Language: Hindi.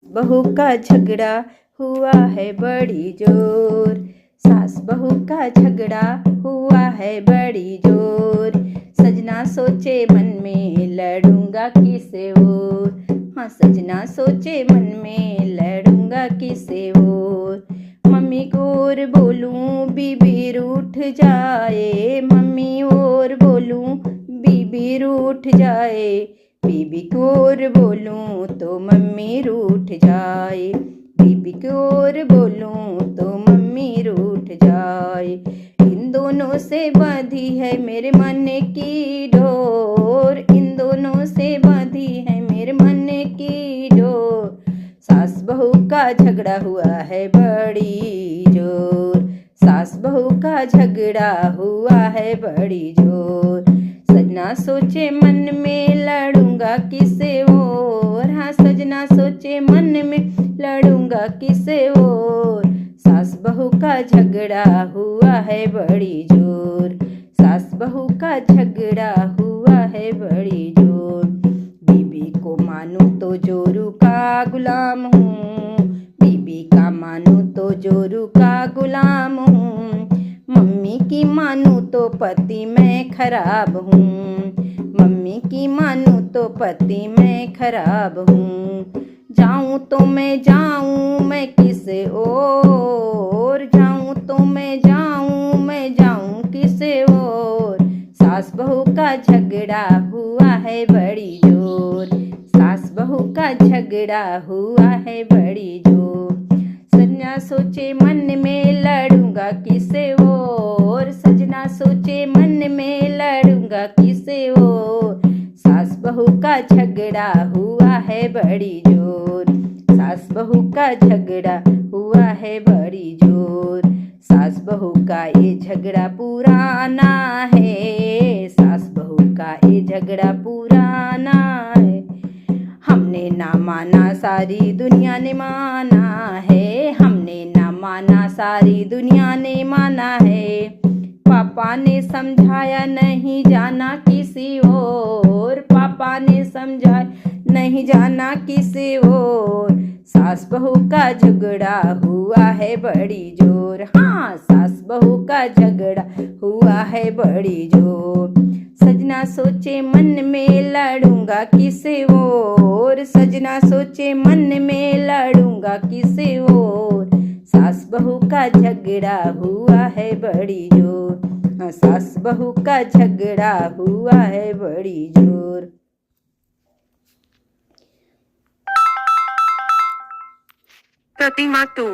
बहू का झगड़ा हुआ है बड़ी जोर, सास बहू का झगड़ा हुआ है बड़ी जोर। सजना सोचे मन में लड़ूंगा किसे और, हाँ सजना सोचे मन में लड़ूंगा किसे और। मम्मी को और बोलूं बीबी रूठ जाए, मम्मी और बोलूं बीबी रूठ जाए। बीबी को और बोलूं तो मम्मी रूठ जाए, बीबी को और बोलूं तो मम्मी रूठ जाए। इन दोनों से बांधी है मेरे मन की डोर, इन दोनों से बांधी है मेरे मन की डोर। सास बहू का झगड़ा हुआ है बड़ी जोर, सास बहू का झगड़ा हुआ है बड़ी जोर। सजना सोचे मन में लड़ूंगा किसे और, हाँ सजना सोचे मन में लड़ूंगा किसे और। सास बहू का झगड़ा हुआ है बड़ी जोर, सास बहू का झगड़ा हुआ है बड़ी जोर। बीबी को मानूं तो जोरू का गुलाम हूँ, बीबी का मानूं तो जोरू का गुलाम हूँ। मम्मी की मानूं तो पति मैं खराब हूँ, मम्मी की मानूं तो पति मैं खराब हूँ। जाऊं तो मैं जाऊं मैं किसे और, जाऊं तो मैं जाऊं किसे और। सास बहू का झगड़ा हुआ है बड़ी जोर, सास बहू का झगड़ा हुआ है बड़ी जोर। सजना सोचे मन में लड़ूंगा किसे और, सजना सोचे मन में लड़ूंगा किसे और। सास बहू का झगड़ा हुआ है बड़ी जोर, सास बहू का झगड़ा हुआ है बड़ी जोर। सास बहू का ये झगड़ा पुराना है, सास बहू का ये झगड़ा पुराना है। हमने ना माना सारी दुनिया ने माना है, हमने ना माना सारी दुनिया ने माना है। पापा ने समझाया नहीं जाना किसी और, पापा ने समझाया नहीं जाना किसी और। सास बहू का झगड़ा हुआ है बड़ी जोर, हाँ सास बहू का झगड़ा हुआ है बड़ी जोर। सजना सोचे मन में लड़ूंगा किसे और, सजना सोचे मन में लड़ूंगा किसे और। सास बहू का झगड़ा हुआ है बड़ी जोर, सास बहू का झगड़ा हुआ है बड़ी जोर। प्रतिमा 2